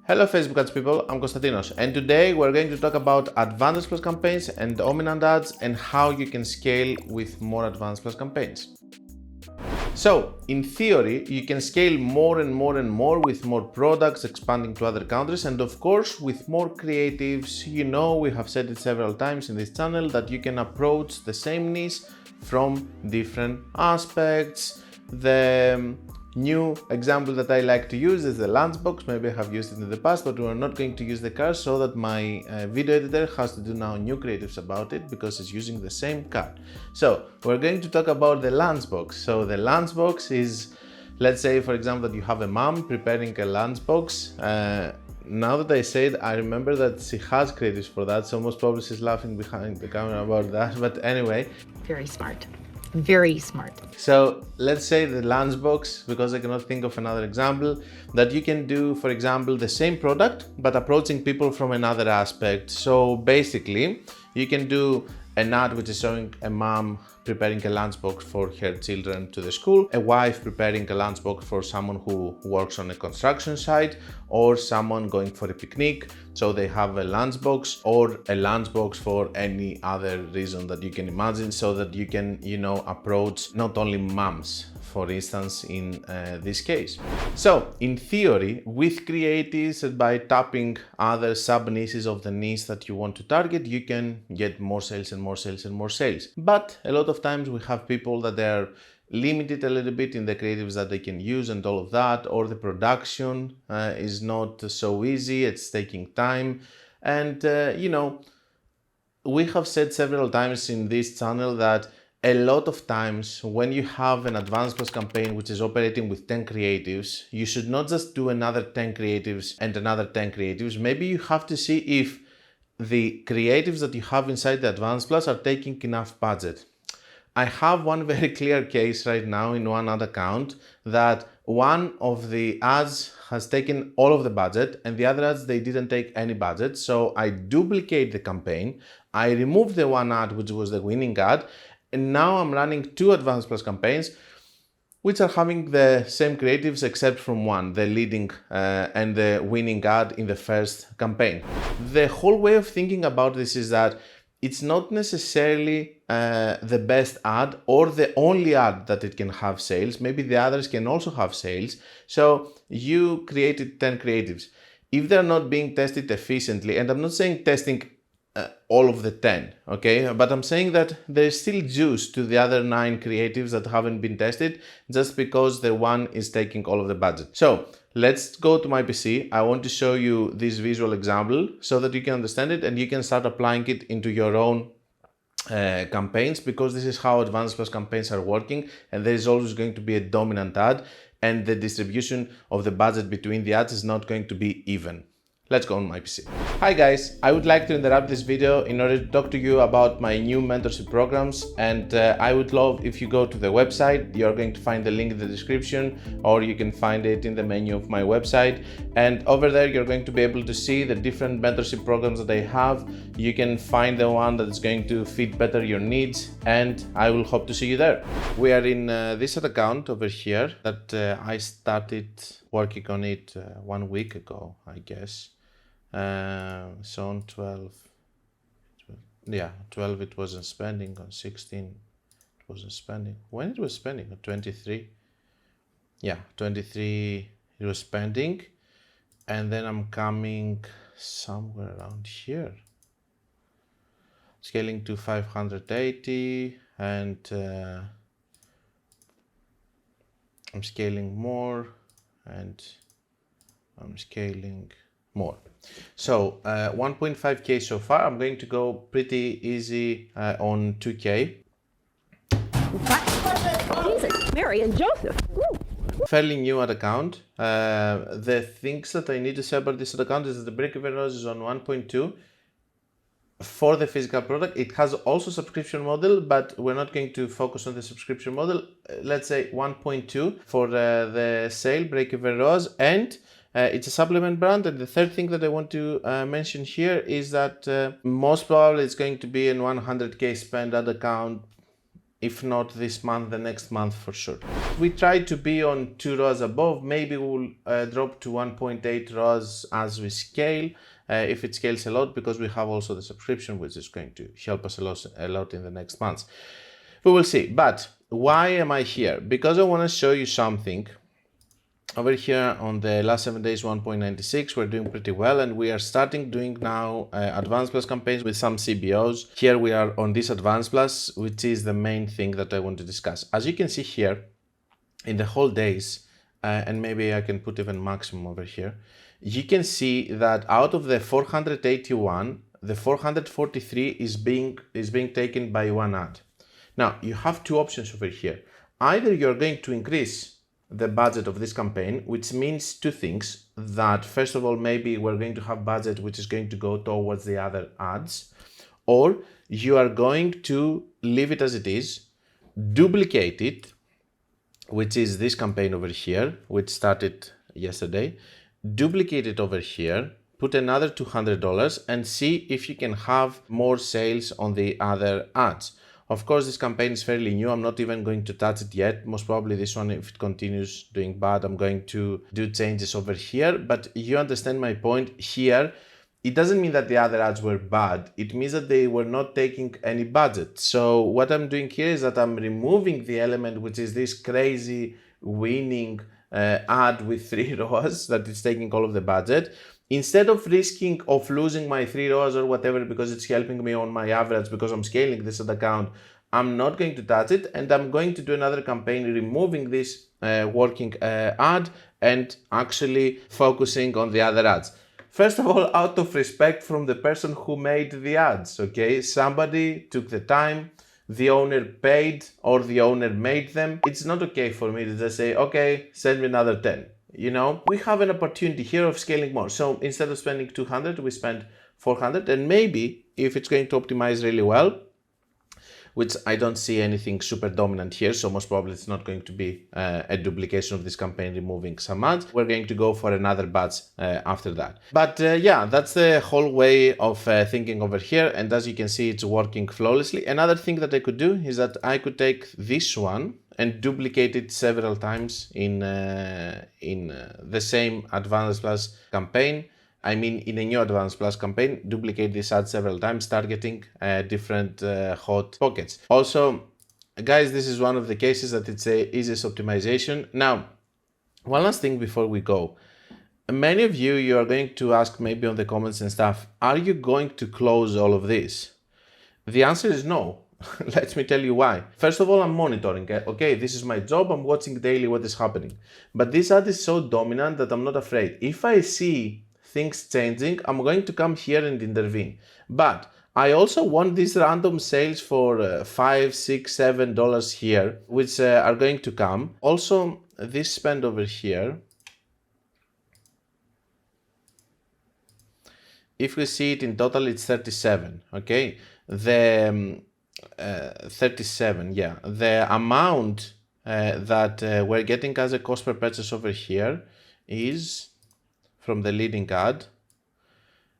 Hello Facebook ads people, I'm Konstantinos, and today we're going to talk about advanced plus campaigns and dominant ads and how you can scale with more advanced plus campaigns. So, in theory, you can scale more and more with more products, expanding to other countries, and of course with more creatives. You know, we have said it several times in this channel that you can approach the same niche from different aspects. The new example that I like to use is the lunchbox. Maybe I have used it in the past, but we're not going to use the card so that my video editor has to do now new creatives about it because it's using the same card. So we're going to talk about the lunchbox. So the lunchbox is, let's say for example that you have a mom preparing a lunchbox. Now that I said, I remember that she has creatives for that, so most probably she's laughing behind the camera about that, but anyway. Very smart. Very smart. So let's say the lunchbox, because I cannot think of another example, that you can do, for example, the same product but approaching people from another aspect. So basically you can do an ad which is showing a mom preparing a lunchbox for her children to the school, a wife preparing a lunchbox for someone who works on a construction site, or someone going for a picnic, so they have a lunchbox, or a lunchbox for any other reason that you can imagine, so that you can, approach not only moms, for instance, in this case. So in theory, with creatives and by tapping other sub niches of the niche that you want to target, you can get more sales and more sales and more sales. But a lot of times we have people that they're limited a little bit in the creatives that they can use and all of that, or the production is not so easy, it's taking time. And we have said several times in this channel that a lot of times when you have an advanced plus campaign which is operating with 10 creatives, you should not just do another 10 creatives and another 10 creatives. Maybe you have to see if the creatives that you have inside the advanced plus are taking enough budget. I have one very clear case right now in one ad account that one of the ads has taken all of the budget and the other ads, they didn't take any budget. So I duplicate the campaign. I remove the one ad which was the winning ad, and now I'm running two advanced plus campaigns which are having the same creatives except from one, the leading and the winning ad in the first campaign. The whole way of thinking about this is that it's not necessarily the best ad or the only ad that it can have sales. Maybe the others can also have sales. So you created 10 creatives. If they're not being tested efficiently, and I'm not saying testing all of the 10, okay? But I'm saying that there's still juice to the other 9 creatives that haven't been tested just because the one is taking all of the budget. So let's go to my PC. I want to show you this visual example so that you can understand it and you can start applying it into your own campaigns, because this is how advanced plus campaigns are working, and there is always going to be a dominant ad and the distribution of the budget between the ads is not going to be even. Let's go on my PC. Hi guys, I would like to interrupt this video in order to talk to you about my new mentorship programs, and I would love if you go to the website. You're going to find the link in the description, or you can find it in the menu of my website, and over there you're going to be able to see the different mentorship programs that I have. You can find the one that is going to fit better your needs, and I will hope to see you there. We are in this account over here that I started working on it 1 week ago, I guess. So on 12 it wasn't spending, on 16 it wasn't spending. When it was spending? On 23? Yeah, 23 it was spending, and then I'm coming somewhere around here, scaling to 580, and I'm scaling more, and I'm scaling more. So 1.5k so far. I'm going to go pretty easy on 2k. Jesus, Mary and Joseph. Ooh. Fairly new ad account. The things that I need to say about this ad account is that the break-even loss is on 1.2 for the physical product. It has also subscription model, but we're not going to focus on the subscription model. Let's say 1.2 for the sale break-even loss, and it's a supplement brand. And the third thing that I want to mention here is that most probably it's going to be an 100k spend ad account if not this month, the next month for sure. We try to be on 2 ROAS above, maybe we'll drop to 1.8 ROAS as we scale, if it scales a lot, because we have also the subscription, which is going to help us a lot in the next months. We will see. But why am I here? Because I want to show you something. Over here on the last 7 days, 1.96, we're doing pretty well, and we are starting doing now Advanced Plus campaigns with some CBOs. Here we are on this Advanced Plus, which is the main thing that I want to discuss. As you can see here, in the whole days, and maybe I can put even maximum over here, you can see that out of the 481, the 443 is being taken by one ad. Now, you have two options over here. Either you're going to increase the budget of this campaign, which means two things. That first of all, maybe we're going to have budget which is going to go towards the other ads, or you are going to leave it as it is, duplicate it, which is this campaign over here, which started yesterday, duplicate it over here, put another $200 and see if you can have more sales on the other ads. Of course, this campaign is fairly new. I'm not even going to touch it yet. Most probably this one, if it continues doing bad, I'm going to do changes over here. But you understand my point here. It doesn't mean that the other ads were bad. It means that they were not taking any budget. So what I'm doing here is that I'm removing the element, which is this crazy winning ad with 3 ROAS that is taking all of the budget. Instead of risking of losing my 3 ROAS or whatever, because it's helping me on my average, because I'm scaling this ad account, I'm not going to touch it, and I'm going to do another campaign removing this working ad and actually focusing on the other ads. First of all, out of respect from the person who made the ads, okay? Somebody took the time, the owner paid, or the owner made them. It's not okay for me to just say, okay, send me another 10. You know, we have an opportunity here of scaling more. So instead of spending 200, we spend 400, and maybe if it's going to optimize really well, which I don't see anything super dominant here, so most probably it's not going to be a duplication of this campaign removing some ads. We're going to go for another batch after that. But yeah, that's the whole way of thinking over here, and as you can see, it's working flawlessly. Another thing that I could do is that I could take this one and duplicate it several times in the same Advanced Plus campaign. I mean, in a new Advanced Plus campaign, duplicate this ad several times, targeting different hot pockets. Also, guys, this is one of the cases that it's a easiest optimization. Now, one last thing before we go. Many of you are going to ask maybe on the comments and stuff, are you going to close all of this? The answer is no. Let me tell you why. First of all, I'm monitoring. Okay, this is my job. I'm watching daily what is happening. But this ad is so dominant that I'm not afraid. If I see things changing, I'm going to come here and intervene. But I also want these random sales for $5, $6, $7 here, which are going to come. Also, this spend over here, if we see it in total, it's 37. Okay, the 37, yeah. The amount that we're getting as a cost per purchase over here is, from the leading ad,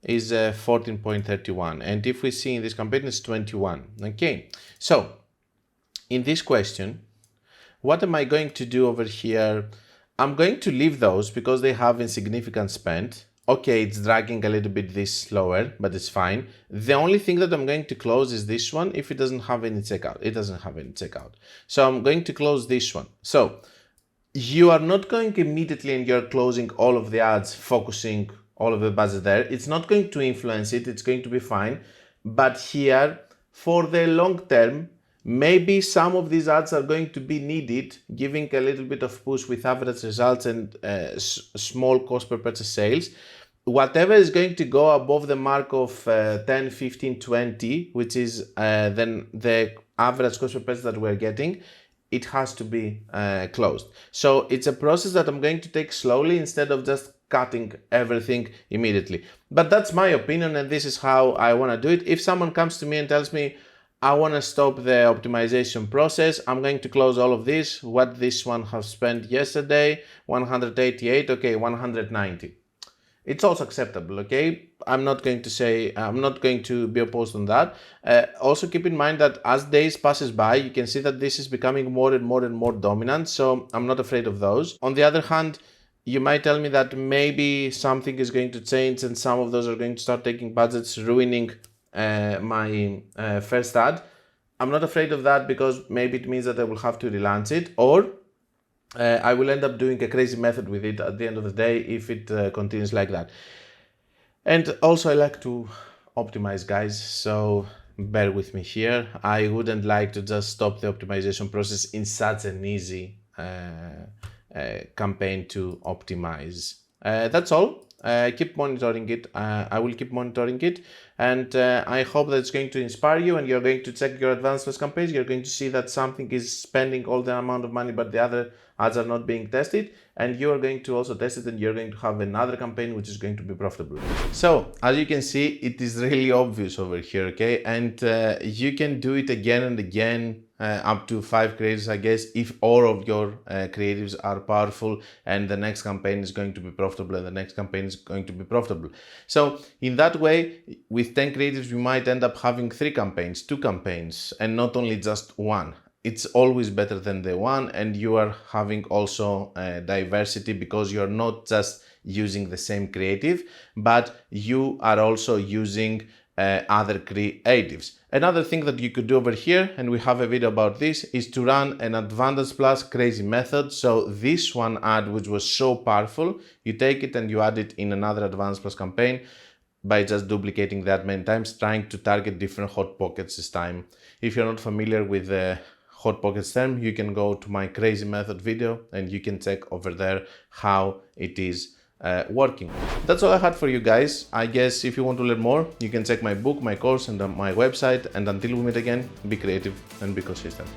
is 14.31, and if we see in this campaign it's 21. Okay, so in this question, what am I going to do over here? I'm going to leave those because they have insignificant spend. Okay, it's dragging a little bit this slower, but it's fine. The only thing that I'm going to close is this one if it doesn't have any checkout. It doesn't have any checkout. So I'm going to close this one. So you are not going immediately and you're closing all of the ads, focusing all of the budget there. It's not going to influence it. It's going to be fine. But here, for the long term, maybe some of these ads are going to be needed, giving a little bit of push with average results and small cost per purchase sales. Whatever is going to go above the mark of 10, 15, 20, which is then the average cost per purchase that we're getting, it has to be closed. So it's a process that I'm going to take slowly instead of just cutting everything immediately. But that's my opinion, and this is how I want to do it. If someone comes to me and tells me, I want to stop the optimization process, I'm going to close all of this. What this one has spent yesterday, 188, okay, 190. it's also acceptable, okay? I'm not going to be opposed on that. Also keep in mind that as days passes by, you can see that this is becoming more and more dominant, so I'm not afraid of those. On the other hand, you might tell me that maybe something is going to change and some of those are going to start taking budgets, ruining my first ad. I'm not afraid of that because maybe it means that I will have to relaunch it, or I will end up doing a crazy method with it at the end of the day if it continues like that. And also I like to optimize, guys, so bear with me here. I wouldn't like to just stop the optimization process in such an easy campaign to optimize. That's all. Keep monitoring it. I will keep monitoring it, and I hope that it's going to inspire you and you're going to check your advanced plus campaigns. You're going to see that something is spending all the amount of money but the other ads are not being tested, and you are going to also test it and you're going to have another campaign which is going to be profitable. So as you can see, it is really obvious over here, okay? And you can do it again and again, up to 5 creatives, I guess, if all of your creatives are powerful and the next campaign is going to be profitable and the next campaign is going to be profitable. So in that way, with 10 creatives, you might end up having 3 campaigns, 2 campaigns, and not only just one. It's always better than the one, and you are having also diversity because you're not just using the same creative, but you are also using other creatives. Another thing that you could do over here, and we have a video about this, is to run an Advantage Plus crazy method. So this one ad, which was so powerful, you take it and you add it in another Advanced Plus campaign by just duplicating that many times, trying to target different hot pockets this time. If you're not familiar with the hot pockets term, you can go to my crazy method video and you can check over there how it is working. That's all I had for you guys. I guess if you want to learn more, you can check my book, my course, and my website. And until we meet again, be creative and be consistent.